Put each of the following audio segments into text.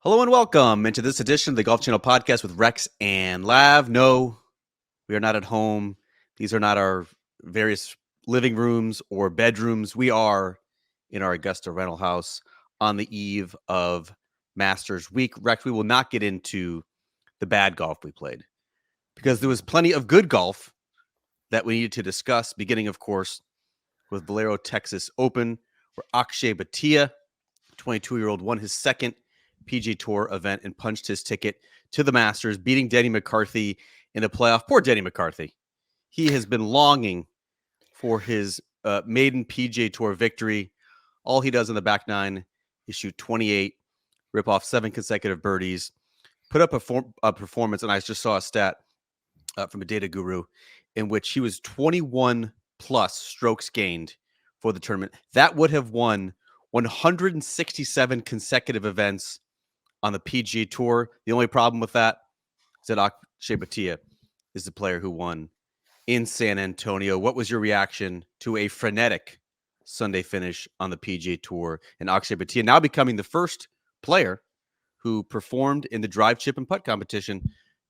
Hello and welcome into this edition of the Golf Channel podcast with Rex and Lav. No, we are not at home. These are not our various living rooms or bedrooms. We are in our Augusta rental house on the eve of Masters Week. Rex, we will not get into the bad golf we played because there was plenty of good golf that we needed to discuss, beginning, of course, with Valero Texas Open, where Akshay Bhatia, 22-year-old, won his second PGA Tour event and punched his ticket to the Masters, beating Denny McCarthy in the playoff. Poor Denny McCarthy. He has been longing for his maiden PGA Tour victory. All he does in the back nine is shoot 28, rip off 7 consecutive birdies, put up a performance, and I just saw a stat from a data guru in which he was 21 plus strokes gained for the tournament. That would have won 167 consecutive events on the PGA Tour. The only problem with that is that Akshay Bhatia is the player who won in San Antonio. What was your reaction to a frenetic Sunday finish on the PGA Tour and Akshay Bhatia now becoming the first player who performed in the drive, chip, and putt competition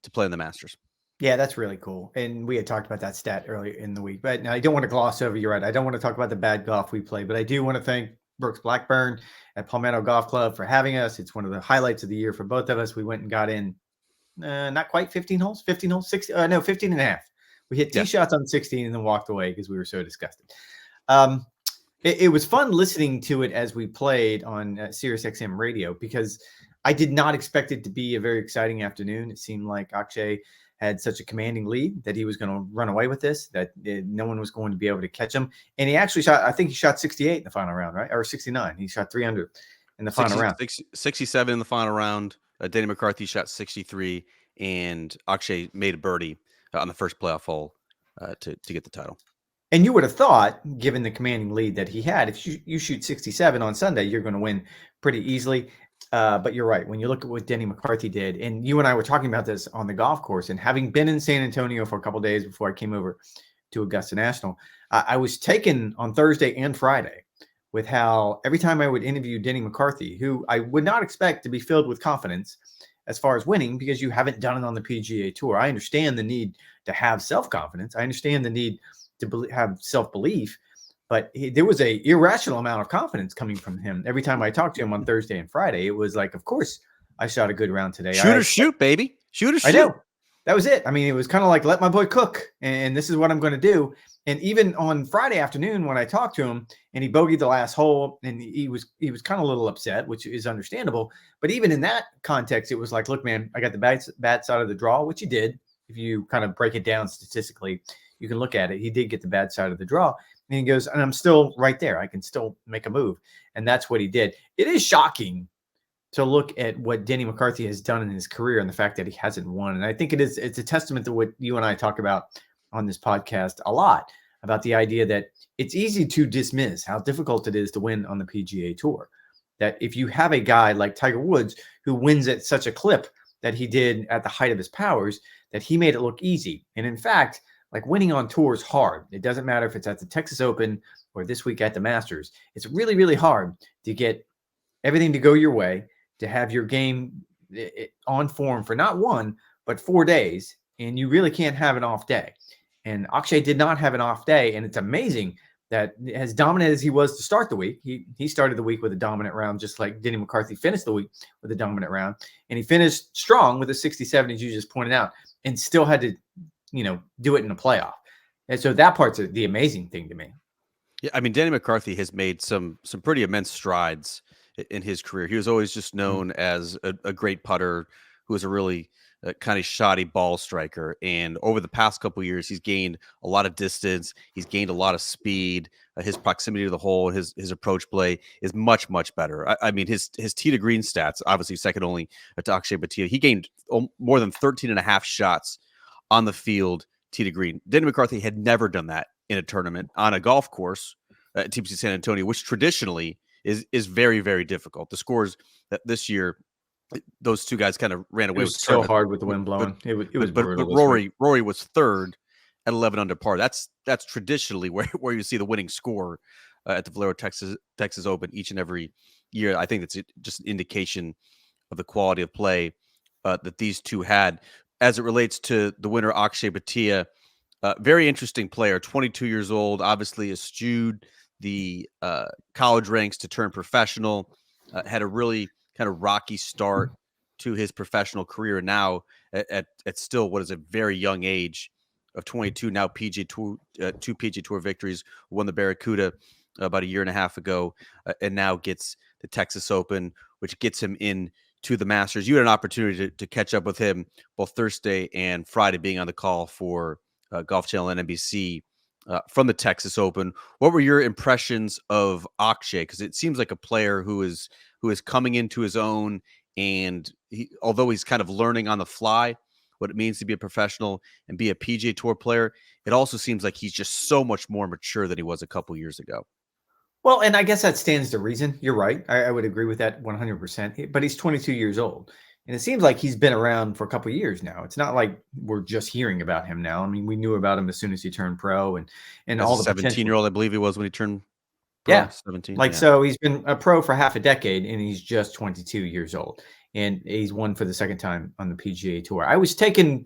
to play in the Masters? Yeah, that's really cool. And we had talked about that stat earlier in the week. But now I don't want to gloss over, you're right, I don't want to talk about the bad golf we played, but I do want to thank Brooks Blackburn at Palmetto Golf Club for having us. It's one of the highlights of the year for both of us. We went and got in not quite 15 holes, 15 and a half. We hit tee shots on 16 and then walked away because we were so disgusted. It was fun listening to it as we played on Sirius XM radio because I did not expect it to be a very exciting afternoon. It seemed like Akshay had such a commanding lead that he was going to run away with this, that no one was going to be able to catch him. And he actually shot, I think he shot 68 in the final round, right? Or 69. He shot 300 in the final round. 67 in the final round. Denny McCarthy shot 63, and Akshay made a birdie on the first playoff hole to get the title. And you would have thought, given the commanding lead that he had, if you shoot 67 on Sunday, you're going to win pretty easily. But you're right. When you look at what Denny McCarthy did, and you and I were talking about this on the golf course, and having been in San Antonio for a couple of days before I came over to Augusta National, I was taken on Thursday and Friday with how every time I would interview Denny McCarthy, who I would not expect to be filled with confidence as far as winning because you haven't done it on the PGA Tour. I understand the need to have self-confidence. I understand the need to have self-belief. But there was a irrational amount of confidence coming from him. Every time I talked to him on Thursday and Friday, it was like, of course, I shot a good round today. Shoot, baby. Shoot. I know. That was it. I mean, it was kind of like, let my boy cook, and this is what I'm going to do. And even on Friday afternoon when I talked to him and he bogeyed the last hole and he was kind of a little upset, which is understandable. But even in that context, it was like, look, man, I got the bad side of the draw, which he did. If you kind of break it down statistically, you can look at it. He did get the bad side of the draw. And he goes, and I'm still right there. I can still make a move. And that's what he did. It is shocking to look at what Denny McCarthy has done in his career and the fact that he hasn't won. And I think it's a testament to what you and I talk about on this podcast a lot, about the idea that it's easy to dismiss how difficult it is to win on the PGA Tour. That if you have a guy like Tiger Woods who wins at such a clip that he did at the height of his powers, that he made it look easy. And in fact, like winning on tour is hard. It doesn't matter if it's at the Texas Open or this week at the Masters. It's really, really hard to get everything to go your way, to have your game on form for not 1, but 4 days. And you really can't have an off day. And Akshay did not have an off day. And it's amazing that as dominant as he was to start the week, he started the week with a dominant round, just like Denny McCarthy finished the week with a dominant round. And he finished strong with a 67, as you just pointed out, and still had to do it in a playoff. And so that part's the amazing thing to me. Yeah, I mean, Denny McCarthy has made some pretty immense strides in his career. He was always just known as a great putter who was a really kind of shoddy ball striker. And over the past couple of years, he's gained a lot of distance. He's gained a lot of speed. His proximity to the hole, his approach play is much, much better. I mean, his tee to green stats, obviously second only to Akshay Bhatia. He gained more than 13 and a half shots on the field, tee to green. Denny McCarthy had never done that in a tournament on a golf course at TPC San Antonio, which traditionally is very, very difficult. The scores that this year, those two guys kind of ran away. It was so hard with the wind blowing. It was brutal. But Rory was third at 11 under par. That's traditionally where you see the winning score at the Valero Texas Open each and every year. I think that's just an indication of the quality of play that these two had. As it relates to the winner, Akshay Bhatia, very interesting player, 22 years old, obviously eschewed the college ranks to turn professional, had a really kind of rocky start to his professional career. Now at still what is a very young age of 22, now PGA Tour, two PGA Tour victories, won the Barracuda about a year and a half ago, and now gets the Texas Open, which gets him in to the Masters. You had an opportunity to catch up with him both Thursday and Friday, being on the call for Golf Channel and NBC from the Texas Open. What were your impressions of Akshay? Because it seems like a player who is coming into his own, and although he's kind of learning on the fly what it means to be a professional and be a PGA Tour player, it also seems like he's just so much more mature than he was a couple years ago. Well, and I guess that stands to reason. You're right. I would agree with that 100%. But he's 22 years old. And it seems like he's been around for a couple of years now. It's not like we're just hearing about him now. I mean, we knew about him as soon as he turned pro and As all a the potential. 17-year-old, I believe he was when he turned pro. Yeah. 17. Like, yeah. so he's been a pro for half a decade and he's just 22 years old. And he's won for the second time on the PGA Tour. I was taken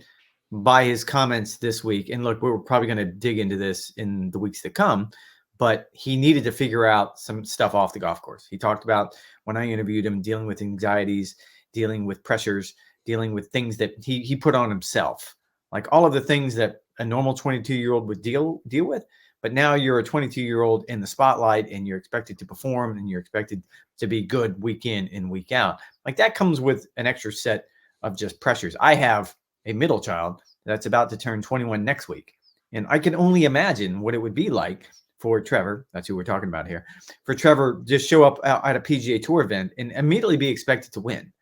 by his comments this week. And look, we're probably going to dig into this in the weeks to come. But he needed to figure out some stuff off the golf course. He talked about, when I interviewed him, dealing with anxieties, dealing with pressures, dealing with things that he put on himself, like all of the things that a normal 22-year-old would deal with. But now you're a 22-year-old in the spotlight and you're expected to perform and you're expected to be good week in and week out. Like, that comes with an extra set of just pressures. I have a middle child that's about to turn 21 next week. And I can only imagine what it would be like for Trevor, that's who we're talking about here, for Trevor just show up at a PGA Tour event and immediately be expected to win.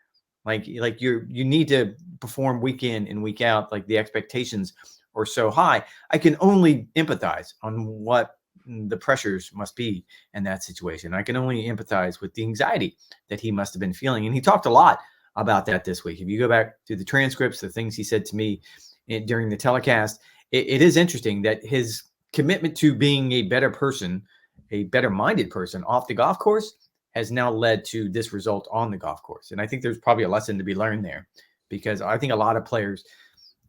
Like you need to perform week in and week out. Like, the expectations are so high. I can only empathize on what the pressures must be in that situation. I can only empathize with the anxiety that he must have been feeling. And he talked a lot about that this week. If you go back to the transcripts, the things he said to me during the telecast, it is interesting that his commitment to being a better person, a better minded person off the golf course, has now led to this result on the golf course. And I think there's probably a lesson to be learned there, because I think a lot of players,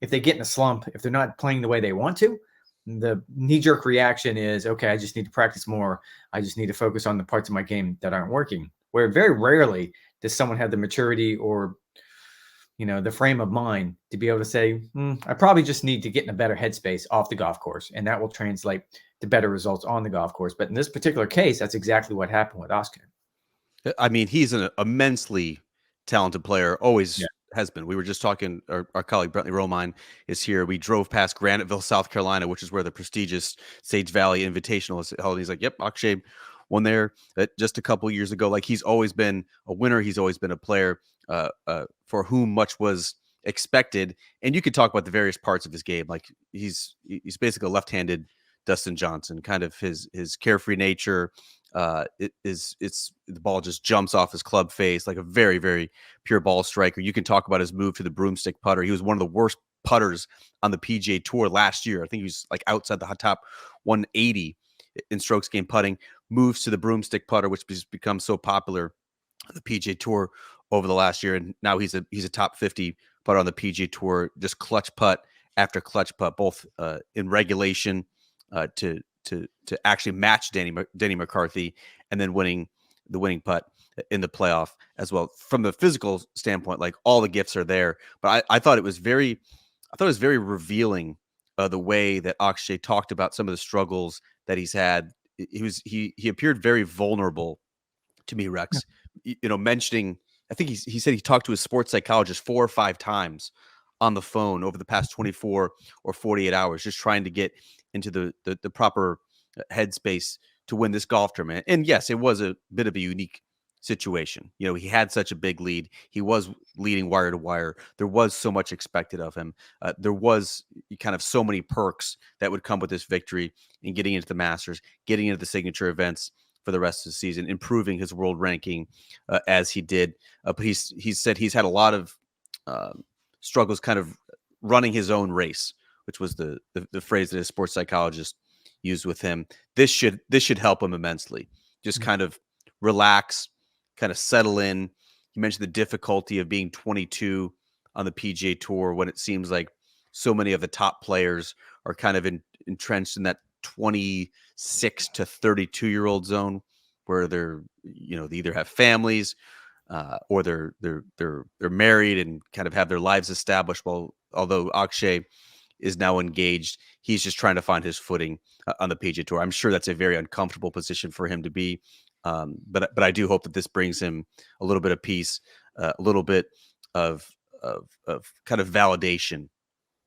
if they get in a slump, if they're not playing the way they want to, the knee-jerk reaction is, okay, I just need to practice more. I just need to focus on the parts of my game that aren't working. Where very rarely does someone have the maturity or the frame of mind to be able to say, I probably just need to get in a better headspace off the golf course. And that will translate to better results on the golf course. But in this particular case, that's exactly what happened with Akshay. I mean, he's an immensely talented player, always has been. We were just talking, our colleague Brentley Romine is here. We drove past Graniteville, South Carolina, which is where the prestigious Sage Valley Invitational is held. He's like, yep, Akshay won there just a couple years ago. Like, he's always been a winner. He's always been a player for whom much was expected. And you could talk about the various parts of his game. Like, he's basically a left-handed Dustin Johnson, kind of his carefree nature. It's the ball just jumps off his club face, like a very, very pure ball striker. You can talk about his move to the broomstick putter. He was one of the worst putters on the PGA Tour last year. I think he was like outside the top 180 in strokes gained putting. Moves to the broomstick putter, which has become so popular on the PGA Tour over the last year, and now he's a top 50 putter on the PGA Tour. Just clutch putt after clutch putt, both in regulation to actually match Denny McCarthy, and then winning the winning putt in the playoff as well. From the physical standpoint, like, all the gifts are there. But I thought it was very revealing the way that Akshay talked about some of the struggles that he's had. He appeared very vulnerable to me, Rex. Mentioning, I think he said he talked to his sports psychologist 4 or 5 times on the phone over the past 24 or 48 hours, just trying to get into the proper headspace to win this golf tournament. And yes, it was a bit of a unique situation. He had such a big lead. He was leading wire to wire. There was so much expected of him. There was kind of so many perks that would come with this victory and getting into the Masters, getting into the signature events for the rest of the season, improving his world ranking as he did. But he said he's had a lot of struggles kind of running his own race, which was the phrase that his sports psychologist used with him. This should help him immensely. Just kind of relax, kind of settle in. You mentioned the difficulty of being 22 on the PGA Tour when it seems like so many of the top players are kind of entrenched in that 26 to 32-year-old zone where they're, they either have families or they're married and kind of have their lives established. Well, although Akshay is now engaged, he's just trying to find his footing on the PGA Tour. I'm sure that's a very uncomfortable position for him to be. But I do hope that this brings him a little bit of peace, a little bit of kind of validation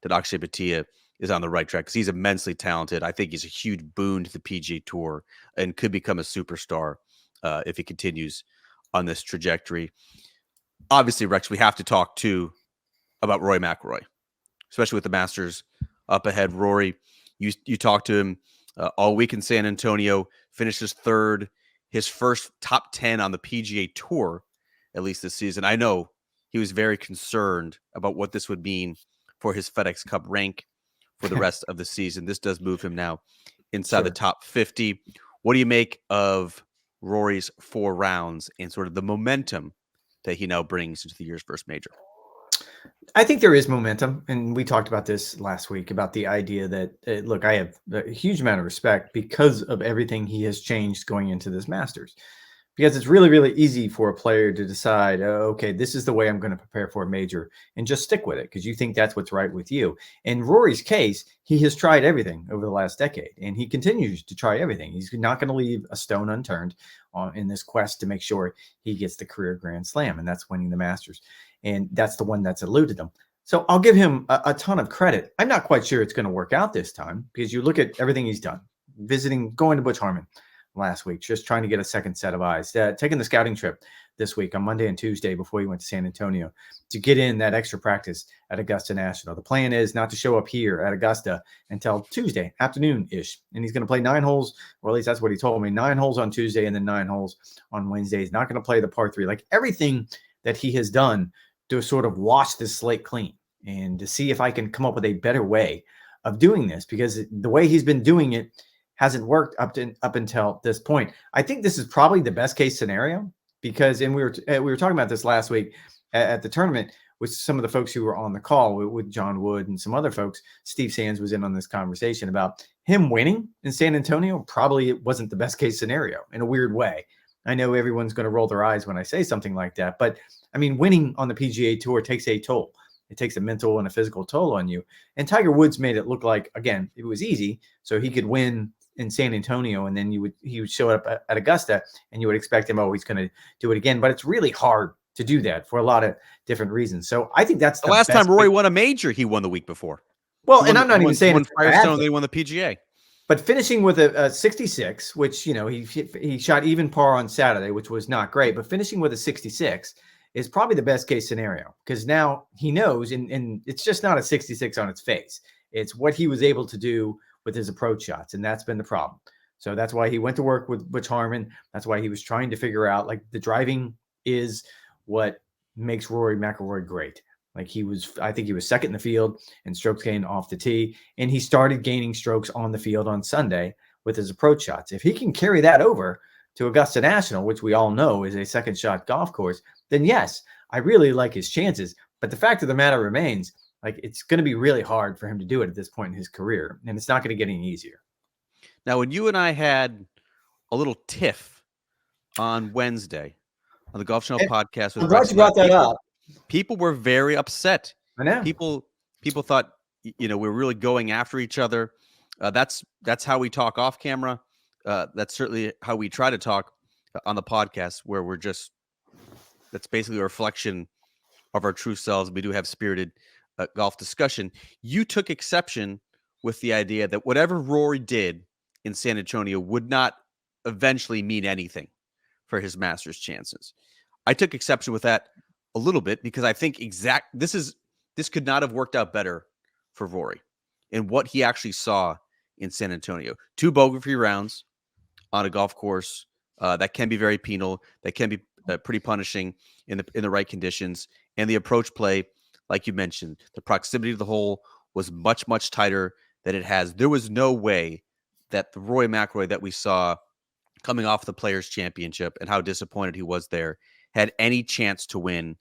that Akshay Bhatia is on the right track, because he's immensely talented. I think he's a huge boon to the PGA Tour and could become a superstar if he continues on this trajectory. Obviously, Rex, we have to talk too about Rory McIlroy, especially with the Masters up ahead. Rory, you talked to him all week in San Antonio, finishes third, his first top 10 on the PGA Tour, at least this season. I know he was very concerned about what this would mean for his FedEx Cup rank for the rest of the season. This does move him now inside the top 50. What do you make of Rory's 4 rounds and sort of the momentum that he now brings into the year's first major? I think there is momentum, and we talked about this last week about the idea that, look, I have a huge amount of respect because of everything he has changed going into this Masters, because it's really, really easy for a player to decide, okay, this is the way I'm going to prepare for a major, and just stick with it because you think that's what's right with you. In Rory's case, he has tried everything over the last decade, and he continues to try everything. He's not going to leave a stone unturned in this quest to make sure he gets the career Grand Slam, and that's winning the Masters. And that's the one that's eluded him. So I'll give him a ton of credit. I'm not quite sure it's going to work out this time, because you look at everything he's done, going to Butch Harmon last week, just trying to get a second set of eyes, taking the scouting trip this week on Monday and Tuesday before he went to San Antonio to get in that extra practice at Augusta National. The plan is not to show up here at Augusta until Tuesday afternoon-ish. And he's going to play 9 holes, or at least that's what he told me, 9 holes on Tuesday and then 9 holes on Wednesday. He's not going to play the par 3. Like everything that he has done to sort of wash this slate clean and to see if I can come up with a better way of doing this, because the way he's been doing it hasn't worked up until this point. I think this is probably the best case scenario, because, and we were talking about this last week at the tournament with some of the folks who were on the call with John Wood and some other folks. Steve Sands was in on this conversation about him winning in San Antonio. Probably it wasn't the best case scenario in a weird way. I know everyone's going to roll their eyes when I say something like that, but I mean, winning on the PGA Tour takes a toll. It takes a mental and a physical toll on you. And Tiger Woods made it look like, again, it was easy, so he could win in San Antonio, and then he would show up at Augusta, and you would expect him, he's going to do it again. But it's really hard to do that for a lot of different reasons. So I think that's the last time Rory won a major, he won the week before. Well, and I'm not even saying it's Firestone, they won the PGA. But finishing with a 66, which, he shot even par on Saturday, which was not great, but finishing with a 66 is probably the best case scenario, because now he knows, and it's just not a 66 on its face. It's what he was able to do with his approach shots, and that's been the problem. So that's why he went to work with Butch Harmon. That's why he was trying to figure out, like, the driving is what makes Rory McIlroy great. Like, I think he was second in the field in strokes gained off the tee, and he started gaining strokes on the field on Sunday with his approach shots. If he can carry that over to Augusta National, which we all know is a second shot golf course, then yes, I really like his chances. But the fact of the matter remains, like, it's going to be really hard for him to do it at this point in his career, and it's not going to get any easier. Now, when you and I had a little tiff on Wednesday on the Golf Channel podcast, with I'm glad you brought that up. People were very upset. I know. People thought, we're really going after each other. That's how we talk off camera. That's certainly how we try to talk on the podcast, where that's basically a reflection of our true selves. We do have spirited golf discussion. You took exception with the idea that whatever Rory did in San Antonio would not eventually mean anything for his Masters chances. I took exception with that a little bit, because I think this could not have worked out better for Rory in what he actually saw in San Antonio. 2 bogey-free rounds on a golf course that can be very penal, that can be pretty punishing in the right conditions, and the approach play, like you mentioned, the proximity to the hole was much, much tighter than it has. There was no way that the Rory McIlroy that we saw coming off the Players' Championship and how disappointed he was there, had any chance to win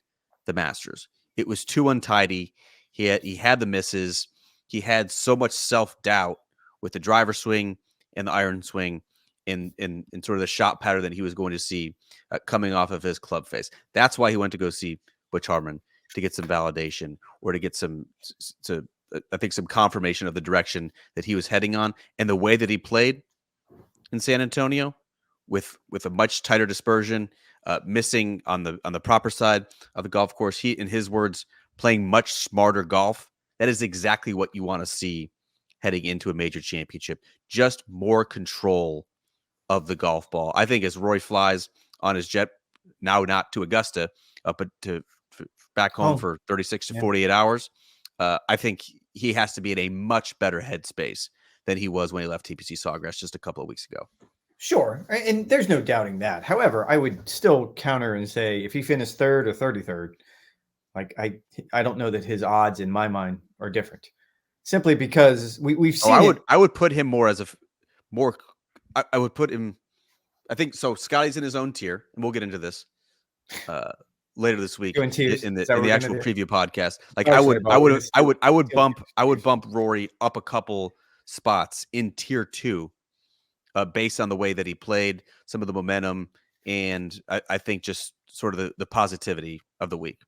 the Masters. It was too untidy. He had the misses. He had so much self-doubt with the driver swing and the iron swing in sort of the shot pattern that he was going to see coming off of his club face. That's why he went to go see Butch Harmon, to get some validation or to get some confirmation of the direction that he was heading on, and the way that he played in San Antonio with a much tighter dispersion, missing on the proper side of the golf course. He, in his words, playing much smarter golf. That is exactly what you want to see heading into a major championship. Just more control of the golf ball. I think as Rory flies on his jet, now not to Augusta, but to back home for 36 to 48 hours, I think he has to be in a much better headspace than he was when he left TPC Sawgrass just a couple of weeks ago. Sure, and there's no doubting that. However, I would still counter and say if he finished third or 33rd, like I don't know that his odds in my mind are different, simply because we've seen. I would put him more as I would put him. I think so. Scotty's in his own tier, and we'll get into this later this week in the actual preview podcast. Like I would bump Rory up a couple spots in tier 2, based on the way that he played, some of the momentum, and I think just sort of the positivity of the week.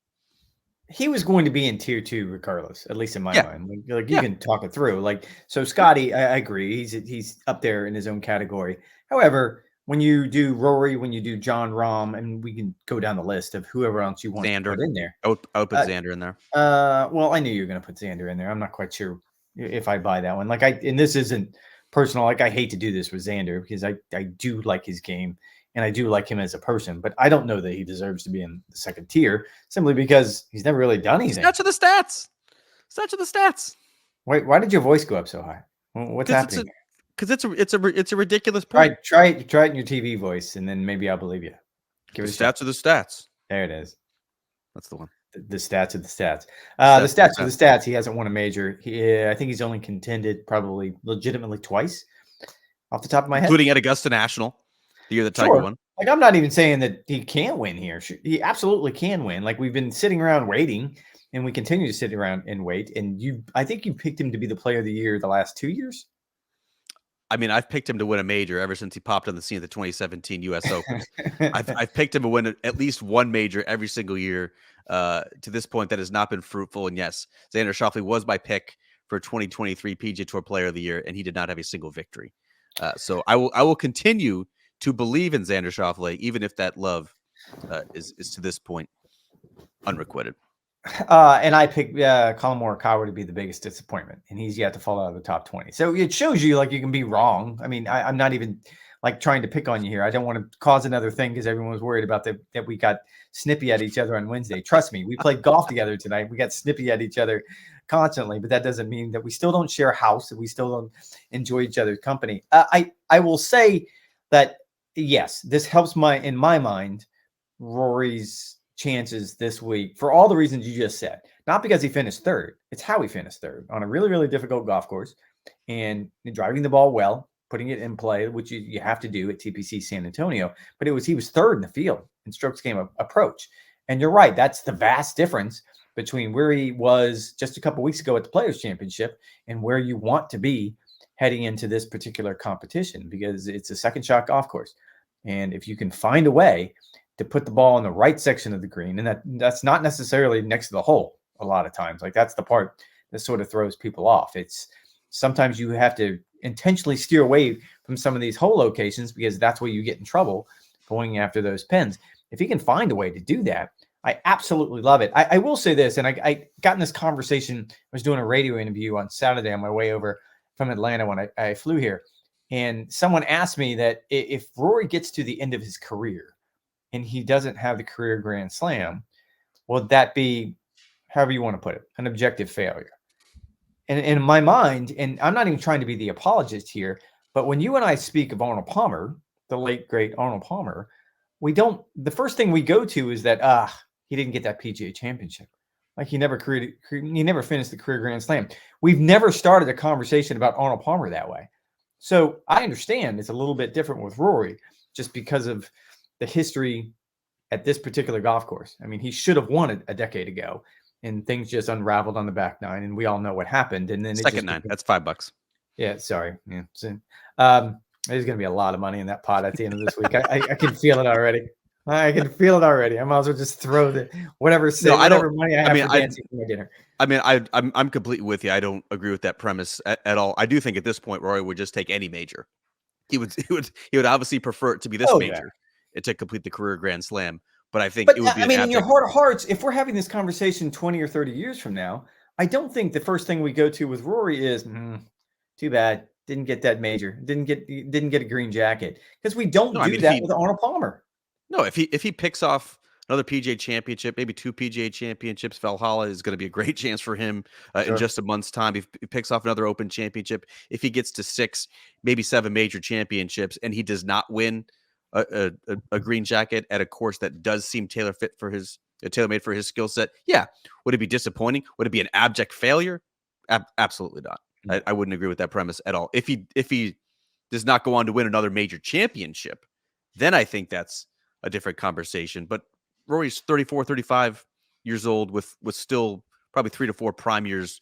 He was going to be in tier 2 regardless, at least in my mind. Like you can talk it through. Like, so Scotty, I agree. He's up there in his own category. However, when you do Rory, when you do John Rahm, and we can go down the list of whoever else you want to put in there. I would put Xander in there. Well, I knew you were going to put Xander in there. I'm not quite sure if I buy that one. And this isn't personal. Like, I hate to do this with Xander because I do like his game and I do like him as a person, but I don't know that he deserves to be in the second tier simply because he's never really done anything. Stats of the stats. Wait, why did your voice go up so high? What's happening? Because it's a ridiculous point. Try it in your TV voice, and then maybe I'll believe you. Give it stats of the stats. There it is. That's the one. The stats of the stats. The stats of the stats. He hasn't won a major. I think he's only contended probably legitimately twice, off the top of my head, including at Augusta National, the year that Tiger won. Like, I'm not even saying that he can't win here. He absolutely can win. Like, we've been sitting around waiting, and we continue to sit around and wait. And I think you picked him to be the player of the year the last 2 years. I mean, I've picked him to win a major ever since he popped on the scene at the 2017 U.S. Open. I've picked him to win at least one major every single year to this point that has not been fruitful. And yes, Xander Schauffele was my pick for 2023 PGA Tour Player of the Year, and he did not have a single victory. So I will continue to believe in Xander Schauffele, even if that love is to this point unrequited. And I picked Colin Morikawa to be the biggest disappointment, and he's yet to fall out of the top 20. So it shows you, like, you can be wrong. I mean, I'm not even like trying to pick on you here. I don't want to cause another thing because everyone was worried about that we got snippy at each other on Wednesday. Trust me, we played golf together tonight. We got snippy at each other constantly, but that doesn't mean that we still don't share a house and we still don't enjoy each other's company. I will say that yes, this helps in my mind, Rory's chances this week for all the reasons you just said. Not because he finished third. It's how he finished third on a really, really difficult golf course and driving the ball well, putting it in play, which you have to do at TPC San Antonio. But he was third in the field in strokes gained approach. And you're right. That's the vast difference between where he was just a couple weeks ago at the Players Championship and where you want to be heading into this particular competition, because it's a second shot golf course. And if you can find a way to put the ball in the right section of the green, and that's not necessarily next to the hole a lot of times. Like, that's the part that sort of throws people off. It's sometimes you have to intentionally steer away from some of these hole locations because that's where you get in trouble going after those pins. If he can find a way to do that, I absolutely love it. I will say this, and I got in this conversation. I was doing a radio interview on Saturday on my way over from Atlanta when I flew here. And someone asked me that if Rory gets to the end of his career and he doesn't have the career Grand Slam, will that be, however you want to put it, an objective failure? And in my mind, and I'm not even trying to be the apologist here, but when you and I speak of Arnold Palmer, the late, great Arnold Palmer, the first thing we go to is that, he didn't get that PGA championship. Like, he never finished the career Grand Slam. We've never started a conversation about Arnold Palmer that way. So I understand it's a little bit different with Rory just because of the history at this particular golf course. I mean, he should have won it a decade ago, and things just unraveled on the back nine, and we all know what happened. And then it Second just nine. became, That's $5. yeah, sorry. Yeah. So, there's going to be a lot of money in that pot at the end of this week. I can feel it already. I can feel it already. I might as well just throw whatever money I have for dancing for my dinner. I mean, I'm completely with you. I don't agree with that premise at all. I do think at this point, Rory would just take any major. He would obviously prefer it to be this major to complete the career Grand Slam. But I think it would be. I mean, in your heart of hearts, if we're having this conversation 20 or 30 years from now, I don't think the first thing we go to with Rory is too bad. Didn't get that major. Didn't get a green jacket, because we don't do that with Arnold Palmer. No, if he picks off another PGA championship, maybe 2 PGA championships, Valhalla is going to be a great chance for him in just a month's time. If he picks off another Open championship, if he gets to 6, maybe 7 major championships, and he does not win a green jacket at a course that does seem tailor-made for his skill set, yeah, would it be disappointing? Would it be an abject failure? Absolutely not. I wouldn't agree with that premise at all. If he does not go on to win another major championship, then I think that's a different conversation. But Rory's 34, 35 years old with still probably 3 to 4 prime years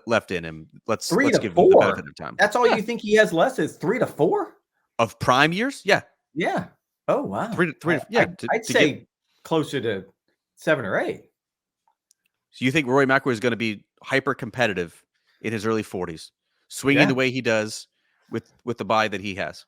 left in him. Let's give him the benefit of time. That's all you think he has left is 3 to 4 of prime years? Yeah. Yeah. Oh, wow. 3 yeah. I'd say closer to 7 or 8. So you think Rory McIlroy is going to be hyper competitive in his early 40s, swinging the way he does with the bye that he has?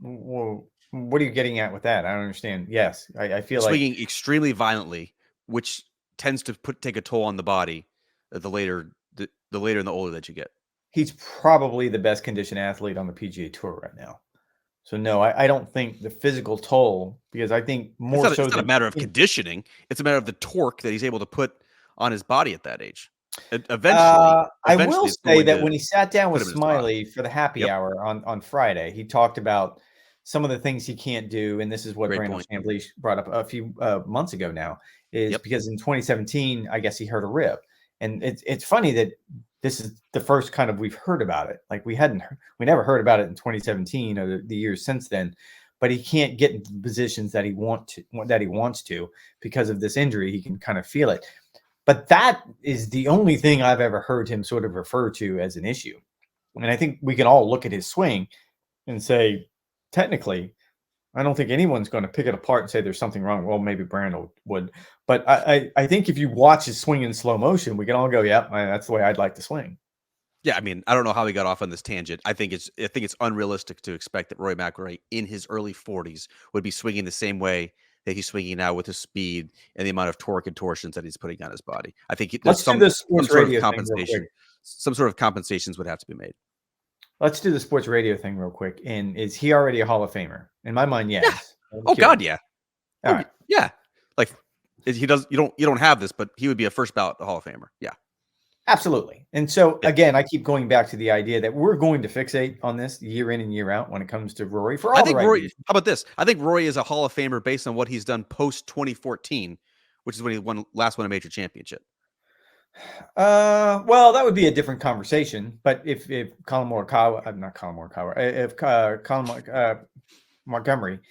Well, what are you getting at with that? I don't understand. Yes, I feel swinging extremely violently, which tends to take a toll on the body the later and the older that you get. He's probably the best conditioned athlete on the PGA Tour right now. So no, I don't think the physical toll, because I think it's not a matter of conditioning. It's a matter of the torque that he's able to put on his body at that age. Eventually, I will say that when he sat down with Smiley for the happy hour on Friday, he talked about some of the things he can't do, and this is what Brandon Chambly brought up a few months ago now, is because in 2017, I guess he hurt a rib. And it's funny that this is the first kind of we've heard about it. Like we never heard about it in 2017 or the years since then, but he can't get into the positions that he wants to because of this injury. He can kind of feel it. But that is the only thing I've ever heard him sort of refer to as an issue. And I think we can all look at his swing and say, technically, I don't think anyone's going to pick it apart and say there's something wrong. Well, maybe Brandon would. But I think if you watch his swing in slow motion, we can all go, yeah, that's the way I'd like to swing. Yeah, I mean, I don't know how he got off on this tangent. I think it's unrealistic to expect that Rory McIlroy in his early 40s would be swinging the same way that he's swinging now with his speed and the amount of torque and torsions that he's putting on his body. I think there's some sort of compensation. Some sort of compensations would have to be made. Let's do the sports radio thing real quick. And is he already a Hall of Famer? In my mind, yes. Yeah. Oh God, yeah. All right. Yeah. Like he does. You don't have this, but he would be a first ballot Hall of Famer. Yeah. Absolutely. And so again, I keep going back to the idea that we're going to fixate on this year in and year out when it comes to Rory. For all Rory, how about this? I think Rory is a Hall of Famer based on what he's done post 2014, which is when he last won a major championship. Well, that would be a different conversation. But if Colin Montgomery,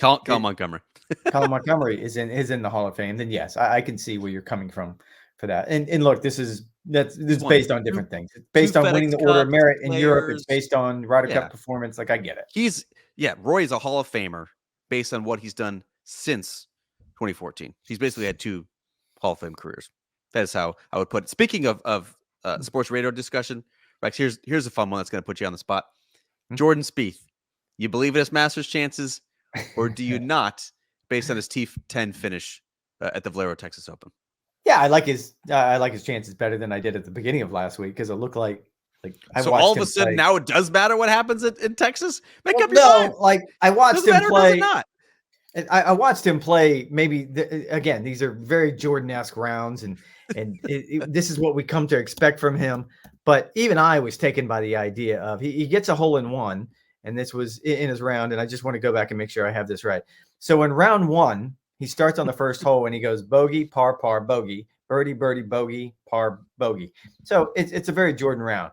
Colin Montgomery is in the Hall of Fame, then yes, I can see where you're coming from for that. And look, this is based on different things. It's based on winning the Order of Merit in Europe. It's based on Ryder Cup performance. Like I get it. Rory's a Hall of Famer based on what he's done since 2014. He's basically had 2 Hall of Fame careers. That is how I would put it. Speaking of sports radio discussion, Rex, here's a fun one that's going to put you on the spot. Jordan Spieth, you believe in his Masters chances, or do you not, based on his T10 finish at the Valero Texas Open? Yeah, I like his chances better than I did at the beginning of last week because it looked like so all of a sudden now it does matter what happens in Texas. Make up your mind. Like I watched him play. Not? I watched him play. Maybe again, these are very Jordan-esque rounds, and this is what we come to expect from him. But even I was taken by the idea of he gets a hole in one, and this was in his round. And I just want to go back and make sure I have this right. So in round 1, he starts on the first hole and he goes bogey, par, par, bogey, birdie, birdie, bogey, par, bogey. So it's a very Jordan round.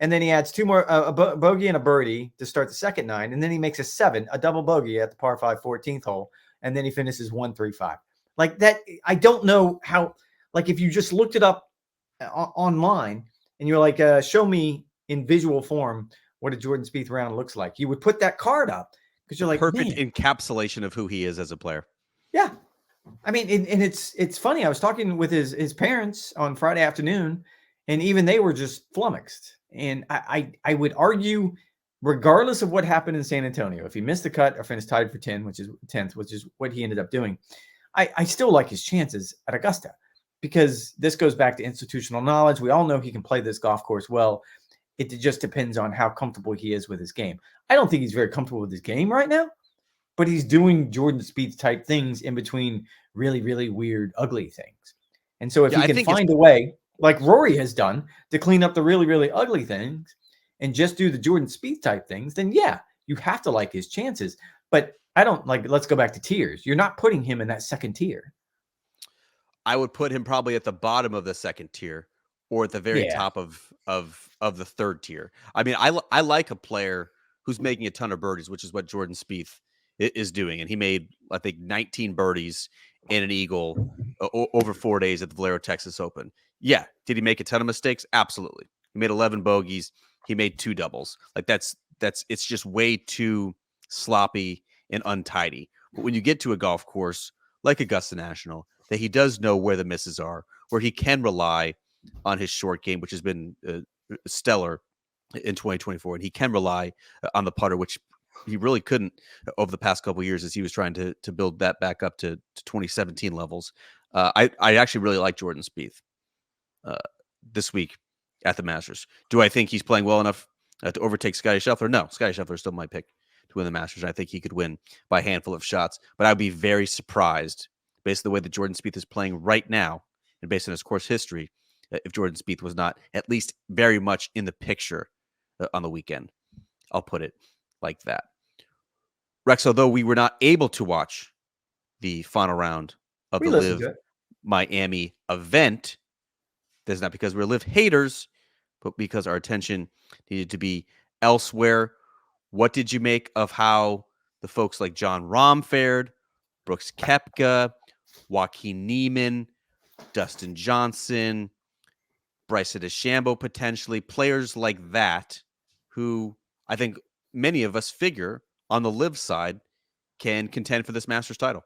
And then he adds 2 more, a bogey and a birdie to start the second 9. And then he makes a 7, a double bogey at the par 5 14th hole. and then he finishes 1-3-5. Like that, I don't know how. Like if you just looked it up online and you're like, show me in visual form what a Jordan Spieth round looks like, you would put that card up because you're like, perfect man, encapsulation of who he is as a player. yeah. I mean, and it's funny. I was talking with his parents on Friday afternoon, and even they were just flummoxed. And I would argue, regardless of what happened in San Antonio, if he missed the cut or finished tied for 10th, which is what he ended up doing, I still like his chances at Augusta, because this goes back to institutional knowledge. We all know he can play this golf course well. It just depends on how comfortable he is with his game. I don't think he's very comfortable with his game right now, but he's doing Jordan Spieth type things in between really, really weird, ugly things. And so if he can find a way, like Rory has done, to clean up the really, really ugly things and just do the Jordan Spieth type things, then yeah, you have to like his chances. But I don't like, let's go back to tiers. You're not putting him in that second tier. I would put him probably at the bottom of the second tier or at the very top of the third tier. I mean, I like a player who's making a ton of birdies, which is what Jordan Spieth is doing. And he made, I think, 19 birdies in an eagle over 4 days at the Valero Texas Open. Yeah. Did he make a ton of mistakes? Absolutely. He made 11 bogeys. He made 2 doubles. Like it's just way too sloppy and untidy. But when you get to a golf course like Augusta National, that he does know where the misses are, where he can rely on his short game, which has been stellar in 2024, and he can rely on the putter, which he really couldn't over the past couple of years as he was trying to build that back up to 2017 levels. I actually really like Jordan Spieth this week at the Masters. Do I think he's playing well enough to overtake Scotty Scheffler? No, Scotty Scheffler is still my pick to win the Masters. I think he could win by a handful of shots, but I'd be very surprised, based on the way that Jordan Spieth is playing right now and based on his course history, if Jordan Spieth was not at least very much in the picture on the weekend. I'll put it like that. Rex, although we were not able to watch the final round of the LIV Miami event, that's not because we're LIV haters, but because our attention needed to be elsewhere. What did you make of how the folks like Jon Rahm fared, Brooks Koepka, Joaquin Niemann, Dustin Johnson, Bryson DeChambeau, potentially players like that, who I think many of us figure on the LIV side can contend for this Masters title?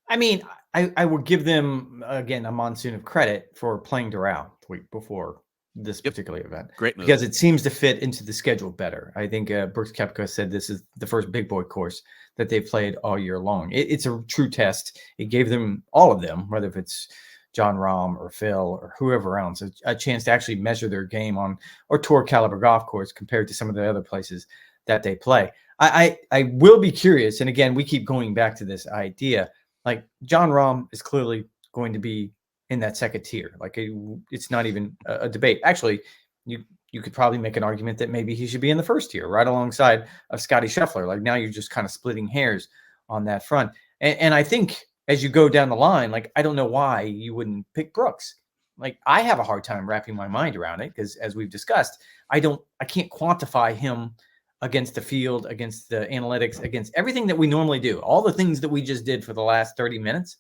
I mean, I would give them, again, a monsoon of credit for playing Doral the week before this particular event. Great move. Because it seems to fit into the schedule better. I think Brooks Koepka said this is the first big boy course that they've played all year long. It's a true test. It gave them, all of them, whether if it's Jon Rahm or Phil or whoever else, a chance to actually measure their game on or tour caliber golf course compared to some of the other places that they play. I will be curious. And again, we keep going back to this idea. Like Jon Rahm is clearly going to be in that second tier. Like it's not even a debate. Actually, you could probably make an argument that maybe he should be in the first tier, right alongside of Scotty Scheffler. Like now you're just kind of splitting hairs on that front. And I think as you go down the line, like I don't know why you wouldn't pick Brooks. Like I have a hard time wrapping my mind around it because, as we've discussed, I can't quantify him against the field, against the analytics, against everything that we normally do. All the things that we just did for the last 30 minutes,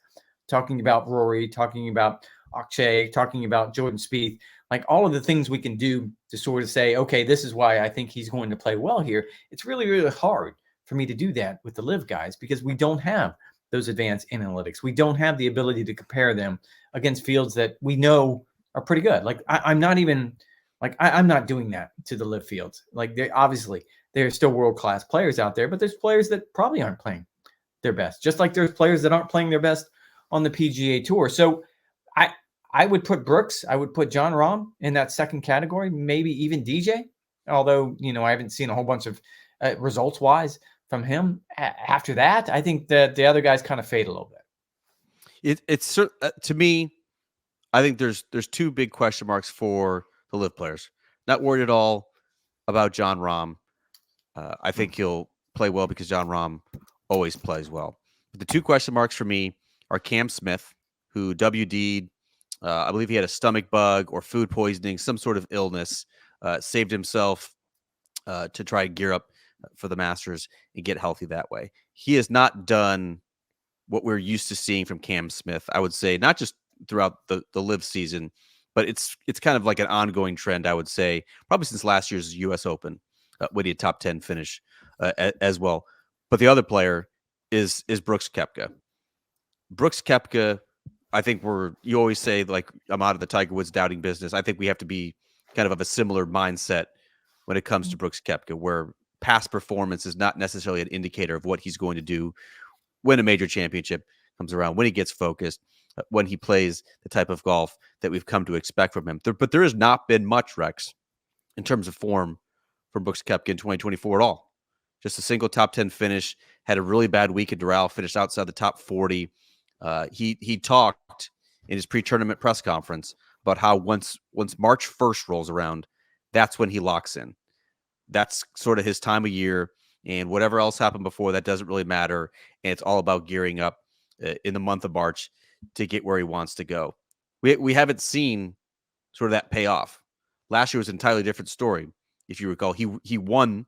talking about Rory, talking about Akshay, talking about Jordan Spieth, like all of the things we can do to sort of say, okay, this is why I think he's going to play well here. It's really, really hard for me to do that with the LIV guys because we don't have those advanced analytics. We don't have the ability to compare them against fields that we know are pretty good. Like I'm not even like I'm not doing that to the LIV fields. Like there's still world-class players out there, but there's players that probably aren't playing their best, just like there's players that aren't playing their best on the PGA Tour. So I would put Brooks, I would put Jon Rahm in that second category, maybe even DJ, although, I haven't seen a whole bunch of results-wise from him. After that, I think that the other guys kind of fade a little bit. It's to me, I think there's 2 big question marks for the LIV players. Not worried at all about Jon Rahm. I think he'll play well because Jon Rahm always plays well. But the 2 question marks for me are Cam Smith, who WD'd, I believe he had a stomach bug or food poisoning, some sort of illness, saved himself to try and gear up for the Masters and get healthy that way. He has not done what we're used to seeing from Cam Smith. I would say not just throughout the live season, but it's kind of like an ongoing trend. I would say probably since last year's U.S. Open, winning a top 10 finish as well. But the other player is Brooks Koepka. Brooks Koepka, I think you always say, like, I'm out of the Tiger Woods doubting business. I think we have to be kind of a similar mindset when it comes to Brooks Koepka, where past performance is not necessarily an indicator of what he's going to do when a major championship comes around, when he gets focused, when he plays the type of golf that we've come to expect from him. But there has not been much, Rex, in terms of form from Brooks Koepka in 2024 at all. Just a single top 10 finish, had a really bad week at Doral, finished outside the top 40. He talked in his pre-tournament press conference about how once March 1st rolls around, that's when he locks in. That's sort of his time of year, and whatever else happened before, that doesn't really matter. And it's all about gearing up in the month of March to get where he wants to go. We haven't seen sort of that pay off. Last year was an entirely different story. If you recall, he won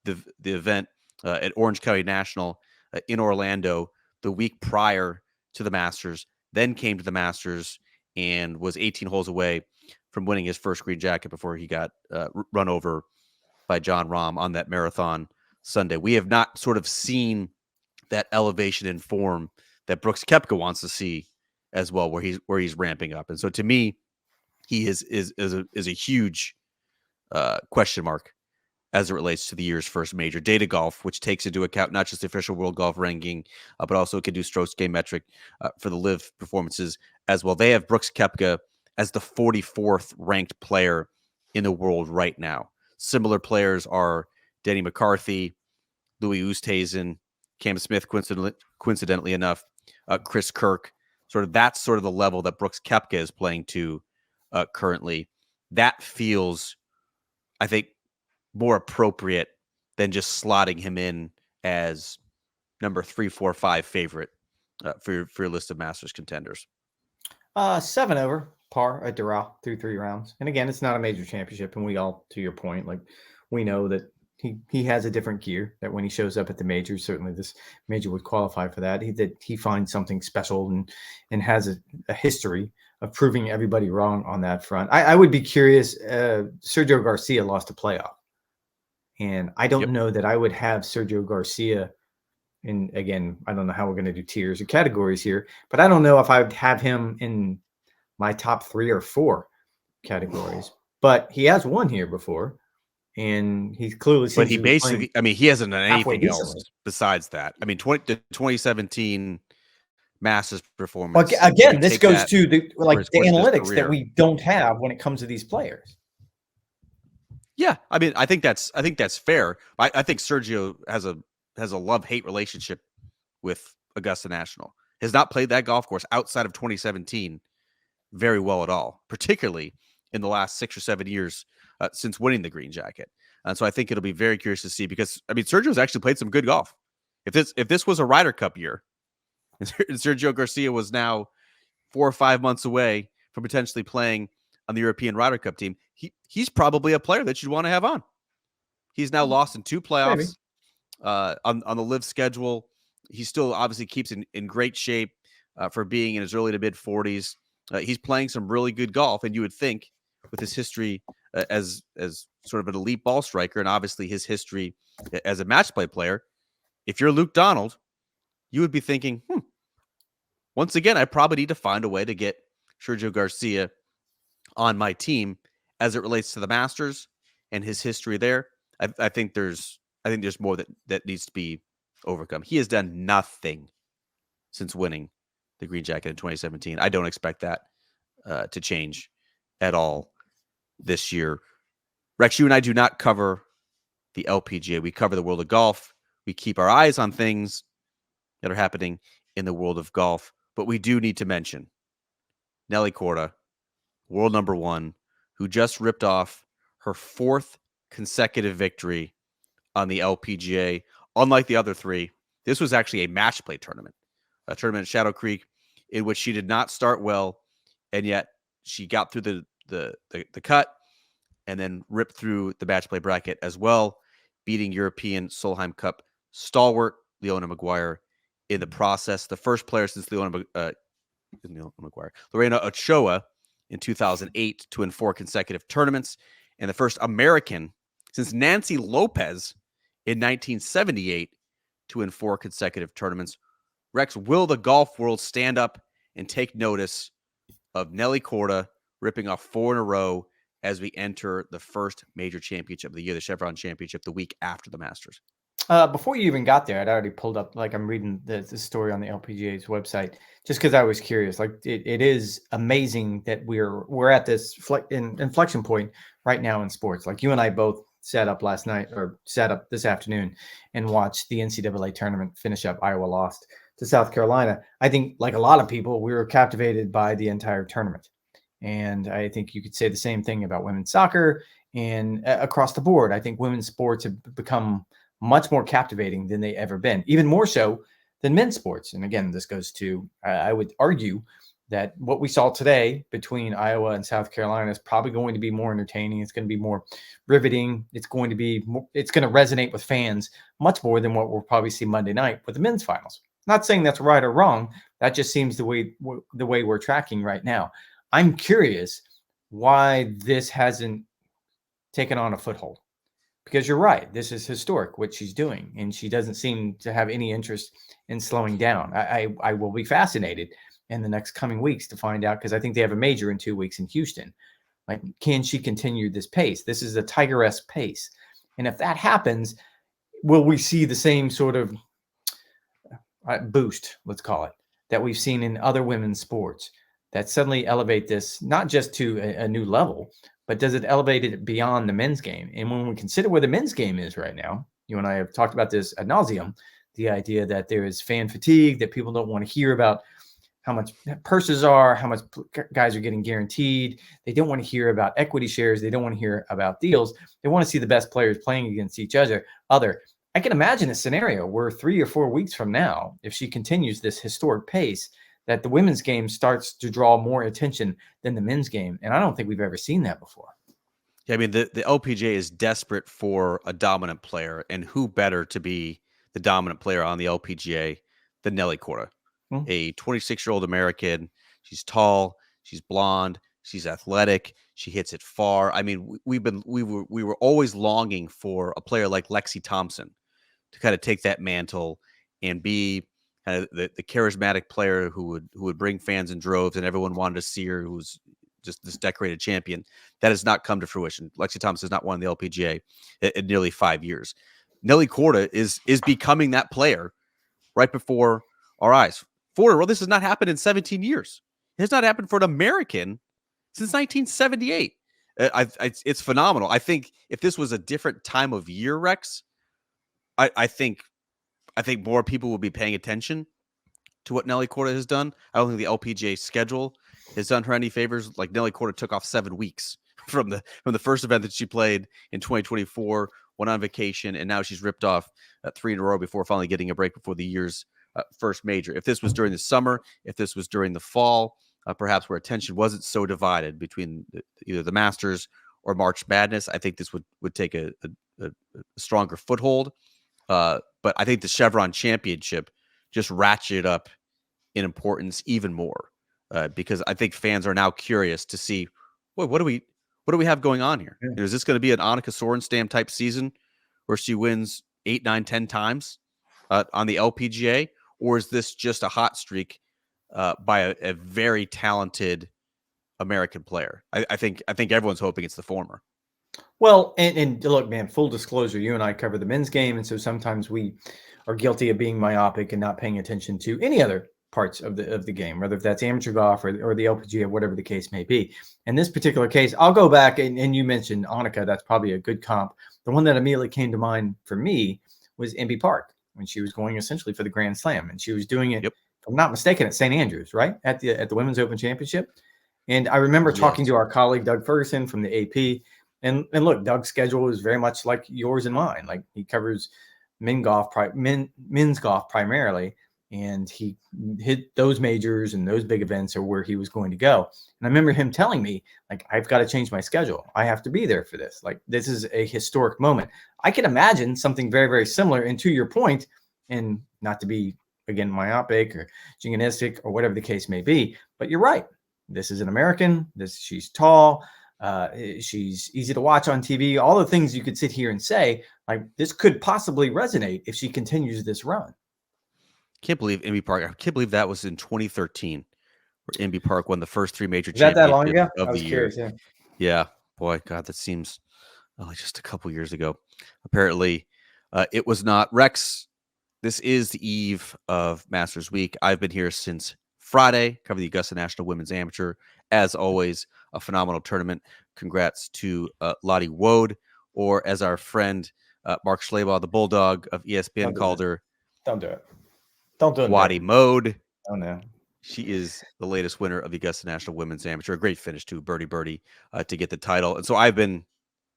the event at Orange County National in Orlando the week prior to the Masters, then came to the Masters and was 18 holes away from winning his first green jacket before he got run over by John Rahm on that marathon Sunday. We have not sort of seen that elevation in form that Brooks Koepka wants to see as well, where he's ramping up. And so to me, he is a huge question mark as it relates to the year's first major. Data Golf, which takes into account not just the official world golf ranking, but also can do strokes game metric for the live performances as well. They have Brooks Koepka as the 44th ranked player in the world right now. Similar players are Denny McCarthy, Louis Oosthuizen, Cam Smith, coincidentally enough, Chris Kirk. That's sort of the level that Brooks Koepka is playing to currently. That feels, I think, more appropriate than just slotting him in as number 3, 4, 5 favorite for your list of Masters contenders. 7 over par at Doral through 3 rounds. And again, it's not a major championship, and we all, to your point, like, we know that he has a different gear, that when he shows up at the majors, certainly this major would qualify for that. He finds something special and has a history of proving everybody wrong on that front. I would be curious. Sergio Garcia lost a playoff, and I don't know that I would have Sergio Garcia. And again, I don't know how we're going to do tiers or categories here, but I don't know if I would have him in my top 3 or 4 categories. But he has won here before, and he clearly seems But he basically, he hasn't done anything else besides that. I mean, the 2017 Masters performance. Again, this goes to the analytics that we don't have when it comes to these players. Yeah, I mean, I think that's fair. I think Sergio has a love-hate relationship with Augusta National. Has not played that golf course outside of 2017 very well at all, particularly in the last 6 or 7 years since winning the green jacket. And so I think it'll be very curious to see, because Sergio's actually played some good golf. If this was a Ryder Cup year, and Sergio Garcia was now 4 or 5 months away from potentially playing on the European Ryder Cup team, he's probably a player that you'd want to have on. He's now lost in 2 playoffs on the live schedule. He still obviously keeps in great shape for being in his early to mid 40s. He's playing some really good golf, and you would think, with his history as sort of an elite ball striker, and obviously his history as a match play player, if you're Luke Donald, you would be thinking, once again, I probably need to find a way to get Sergio Garcia on my team as it relates to the Masters and his history there. I think there's more that needs to be overcome. He has done nothing since winning the green jacket in 2017. I don't expect that to change at all this year. Rex, you and I do not cover the LPGA. We cover the world of golf. We keep our eyes on things that are happening in the world of golf. But we do need to mention Nelly Korda, world number 1, who just ripped off her 4th consecutive victory on the LPGA. Unlike the other 3, this was actually a match play tournament, a tournament at Shadow Creek, in which she did not start well, and yet she got through the cut and then ripped through the match play bracket as well, beating European Solheim Cup stalwart Leona Maguire in the process. The first player since Lorena Ochoa in 2008 to win 4 consecutive tournaments, and the first American since Nancy Lopez in 1978 to win 4 consecutive tournaments. Rex, will the golf world stand up and take notice of Nelly Korda ripping off 4 in a row as we enter the first major championship of the year, the Chevron Championship, the week after the Masters? Before you even got there, I'd already pulled up, like I'm reading the story on the LPGA's website, just because I was curious. Like it is amazing that we're at this inflection point right now in sports. Like you and I both sat up this afternoon and watched the NCAA tournament finish up. Iowa lost to South Carolina. I think, like a lot of people, we were captivated by the entire tournament. And I think you could say the same thing about women's soccer and across the board. I think women's sports have become much more captivating than they ever been, even more so than men's sports. And again, this goes to, I would argue that what we saw today between Iowa and South Carolina is probably going to be more entertaining. It's going to be more riveting. It's going to resonate with fans much more than what we'll probably see Monday night with the men's finals. Not saying that's right or wrong. That just seems the way we're tracking right now. I'm curious why this hasn't taken on a foothold, because you're right. This is historic, what she's doing, and she doesn't seem to have any interest in slowing down. I will be fascinated in the next coming weeks to find out, because I think they have a major in 2 weeks in Houston. Like, can she continue this pace? This is a Tiger-esque pace. And if that happens, will we see the same sort of boost, let's call it, that we've seen in other women's sports that suddenly elevate this, not just to a new level, but does it elevate it beyond the men's game? And when we consider where the men's game is right now, you and I have talked about this ad nauseum, the idea that there is fan fatigue, that people don't want to hear about how much purses are, how much guys are getting guaranteed. They don't want to hear about equity shares. They don't want to hear about deals. They want to see the best players playing against each other. I can imagine a scenario where 3 or 4 weeks from now, if she continues this historic pace, that the women's game starts to draw more attention than the men's game. And I don't think we've ever seen that before. Yeah, I mean, the LPGA is desperate for a dominant player, and who better to be the dominant player on the LPGA than Nelly Korda, a 26-year-old American. She's tall, she's blonde, she's athletic, she hits it far. I mean, we were always longing for a player like Lexi Thompson to kind of take that mantle and be kind of the charismatic player who would bring fans in droves, and everyone wanted to see her, who's just this decorated champion. That has not come to fruition. Lexi Thompson has not won the LPGA in nearly 5 years. Nelly Korda is becoming that player right before our eyes. This has not happened in 17 years. It has not happened for an American since 1978. It's phenomenal. I think if this was a different time of year, Rex, I think more people will be paying attention to what Nelly Korda has done. I don't think the LPGA schedule has done her any favors. Like, Nelly Korda took off 7 weeks from the first event that she played in 2024, went on vacation, and now she's ripped off 3 in a row before finally getting a break before the year's first major. If this was during the summer, if this was during the fall, perhaps where attention wasn't so divided between either the Masters or March Madness, I think this would take a stronger foothold. But I think the Chevron Championship just ratcheted up in importance even more, because I think fans are now curious to see, what do we have going on here? Yeah. Is this going to be an Annika Sorenstam type season where she wins 8, 9, 10 times on the LPGA, or is this just a hot streak by a very talented American player? I think everyone's hoping it's the former. Well, and look, man, full disclosure, you and I cover the men's game, and so sometimes we are guilty of being myopic and not paying attention to any other parts of the game, whether that's amateur golf or the LPGA, whatever the case may be. In this particular case, I'll go back, and you mentioned Annika. That's probably a good comp. The one that immediately came to mind for me was Inbee Park, when she was going essentially for the Grand Slam, and she was doing it, if I'm not mistaken, at St. Andrews, right, at the Women's Open Championship. And I remember talking to our colleague Doug Ferguson from the AP. And look, Doug's schedule is very much like yours and mine. Like, he covers men's golf primarily, and he hit those majors, and those big events are where he was going to go. And I remember him telling me, like, I've got to change my schedule. I have to be there for this. Like, this is a historic moment. I can imagine something very, very similar. And to your point, and not to be again, myopic or jingoistic or whatever the case may be. But you're right. This is an American. She's tall. She's easy to watch on TV. All the things you could sit here and say, like this could possibly resonate if she continues this run. Can't believe Inby Park. I can't believe that was in 2013, where Inby Park won the first 3 major Is that long championships ago? of I the was year. curious. Yeah. Yeah, boy, God, that seems just a couple years ago. Apparently, it was not. Rex, this is the eve of Masters Week. I've been here since Friday, covering the Augusta National Women's Amateur. As always, a phenomenal tournament. Congrats to Lottie Wode, or as our friend Mark Schleybaugh, the Bulldog of ESPN, called her. Don't do it. Don't do it. Waddy Mode. Oh, no. She is the latest winner of the Augusta National Women's Amateur. A great finish, too, birdie, to get the title. And so I've been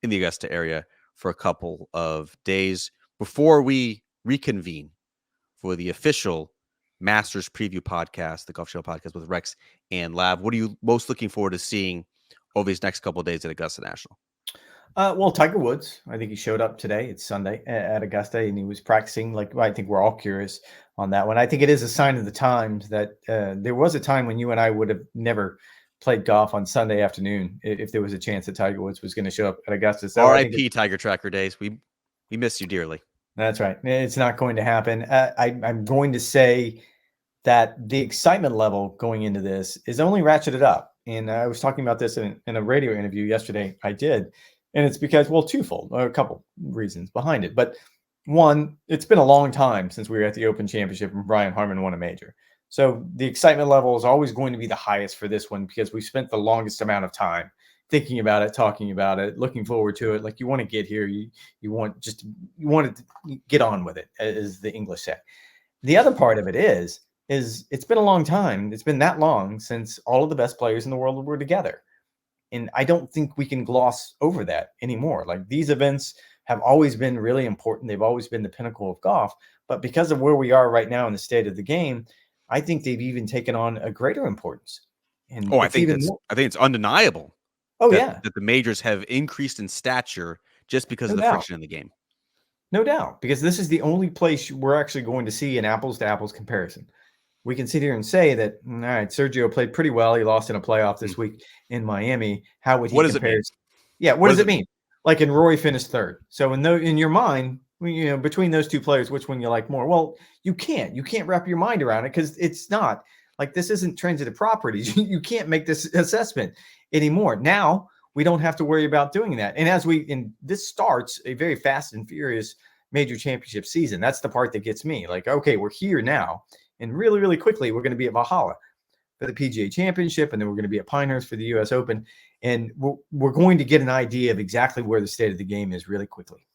in the Augusta area for a couple of days before we reconvene for the official Masters Preview podcast, the Golf Channel podcast with Rex and Lav. What are you most looking forward to seeing over these next couple of days at Augusta National? Well, Tiger Woods, I think he showed up today. It's Sunday at Augusta, and he was practicing. Like, I think we're all curious on that one. I think it is a sign of the times that there was a time when you and I would have never played golf on Sunday afternoon if there was a chance that Tiger Woods was going to show up at Augusta. So R.I.P. Tiger Tracker days. We miss you dearly. That's right. It's not going to happen. I'm going to say that the excitement level going into this is only ratcheted up. And I was talking about this in a radio interview yesterday. I did. And it's because, well, twofold, or a couple reasons behind it. But one, it's been a long time since we were at the Open Championship and Brian Harman won a major. So the excitement level is always going to be the highest for this one because we spent the longest amount of time thinking about it, talking about it, looking forward to it. Like you want to get here, you want to get on with it, as the English say. The other part of it is it's been a long time. It's been that long since all of the best players in the world were together. And I don't think we can gloss over that anymore. Like these events have always been really important. They've always been the pinnacle of golf. But because of where we are right now in the state of the game, I think they've even taken on a greater importance. And I think it's undeniable. That the majors have increased in stature just because of the friction in the game. No doubt, because this is the only place we're actually going to see an apples to apples comparison. We can sit here and say that, all right, Sergio played pretty well. He lost in a playoff this week in Miami. How would he compare? Does it mean? Yeah, what does it mean? Like, and Rory finished third. So in your mind, between those two players, which one you like more? Well, you can't wrap your mind around it because it's not like this isn't transitive properties. You can't make this assessment anymore. Now we don't have to worry about doing that. And this starts a very fast and furious major championship season. That's the part that gets me. Like, okay, we're here now. And really, really quickly, we're going to be at Valhalla for the PGA Championship, and then we're going to be at Pinehurst for the U.S. Open. And we're going to get an idea of exactly where the state of the game is really quickly.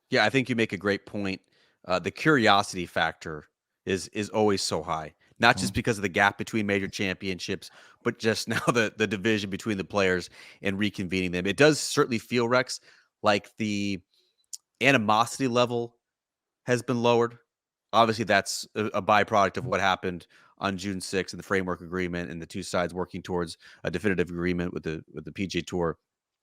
Yeah, I think you make a great point. The curiosity factor is always so high, not just because of the gap between major championships, but just now the division between the players and reconvening them. It does certainly feel, Rex, like the animosity level has been lowered. Obviously, that's a byproduct of what happened on June 6th in the framework agreement and the two sides working towards a definitive agreement with the PGA Tour,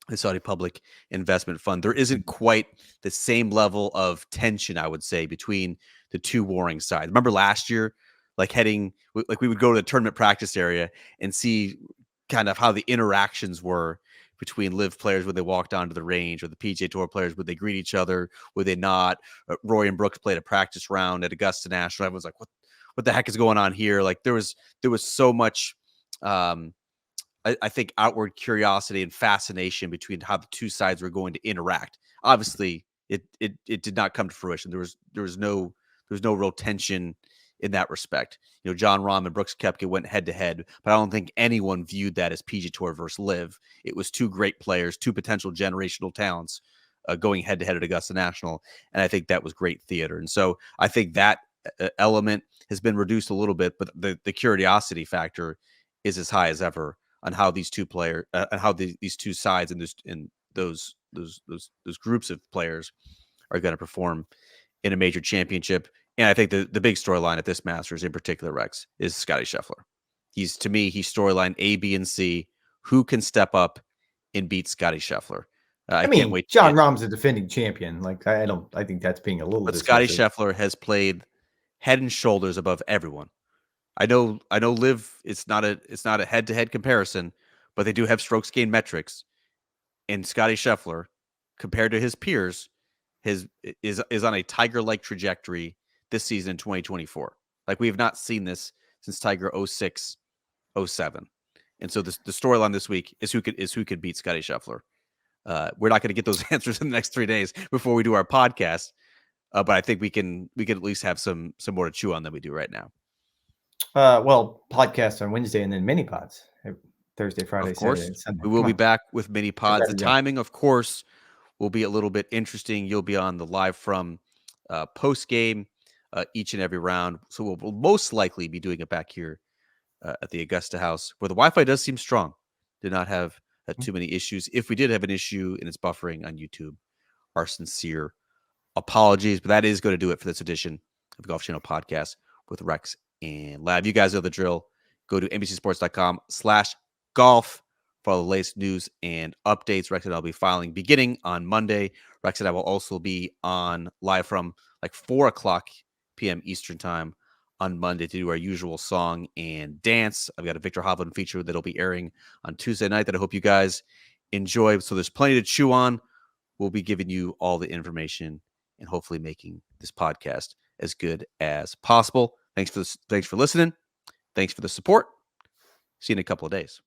the Saudi Public Investment Fund. There isn't quite the same level of tension, I would say, between the two warring sides. Remember last year, we would go to the tournament practice area and see kind of how the interactions were between live players when they walked onto the range, or the PGA Tour players, would they greet each other? Would they not? Rory and Brooks played a practice round at Augusta National. Everyone's like, what the heck is going on here? Like there was so much, I think, outward curiosity and fascination between how the two sides were going to interact. Obviously, it did not come to fruition. There was no real tension in that respect. John Rahm and Brooks Koepka went head to head, but I don't think anyone viewed that as PGA Tour versus Live. It was two great players, two potential generational talents going head to head at Augusta National, and I think that was great theater. And so I think that element has been reduced a little bit, but the curiosity factor is as high as ever on how these two players, and how these two sides and those groups of players are going to perform in a major championship. And I think the big storyline at this Masters in particular, Rex, is Scotty Scheffler. He's storyline A, B, and C. Who can step up and beat Scotty Scheffler? I can't wait. John Rahm's a defending champion. Like I think that's being a little. But Scotty Scheffler has played head and shoulders above everyone. I know Liv, it's not a head-to-head comparison, but they do have strokes gained metrics, and Scotty Scheffler, compared to his peers, is on a Tiger-like trajectory this season in 2024. Like, we have not seen this since Tiger 06, 07. And so the storyline this week is who could beat Scotty Scheffler. We're not going to get those answers in the next 3 days before we do our podcast, but I think we can at least have some more to chew on than we do right now. Well, podcasts on Wednesday and then mini pods Thursday, Friday, Of course, Saturday, Sunday. we will be back with mini pods. The Yeah. timing, of course, will be a little bit interesting. You'll be on the live from post game each and every round, so we'll most likely be doing it back here at the Augusta house, where the Wi-Fi does seem strong. Did not have too many issues. If we did have an issue and it's buffering on YouTube, our sincere apologies. But that is going to do it for this edition of the Golf Channel podcast with Rex and Lav. You guys know the drill. Go to NBCSports.com/golf for all the latest news and updates. Rex and I'll be filing beginning on Monday. Rex and I will also be on live from like 4:00 p.m. Eastern time on Monday to do our usual song and dance. I've got a Victor Hovland feature that'll be airing on Tuesday night that I hope you guys enjoy. So there's plenty to chew on. We'll be giving you all the information and hopefully making this podcast as good as possible. Thanks for listening. Thanks for the support. See you in a couple of days.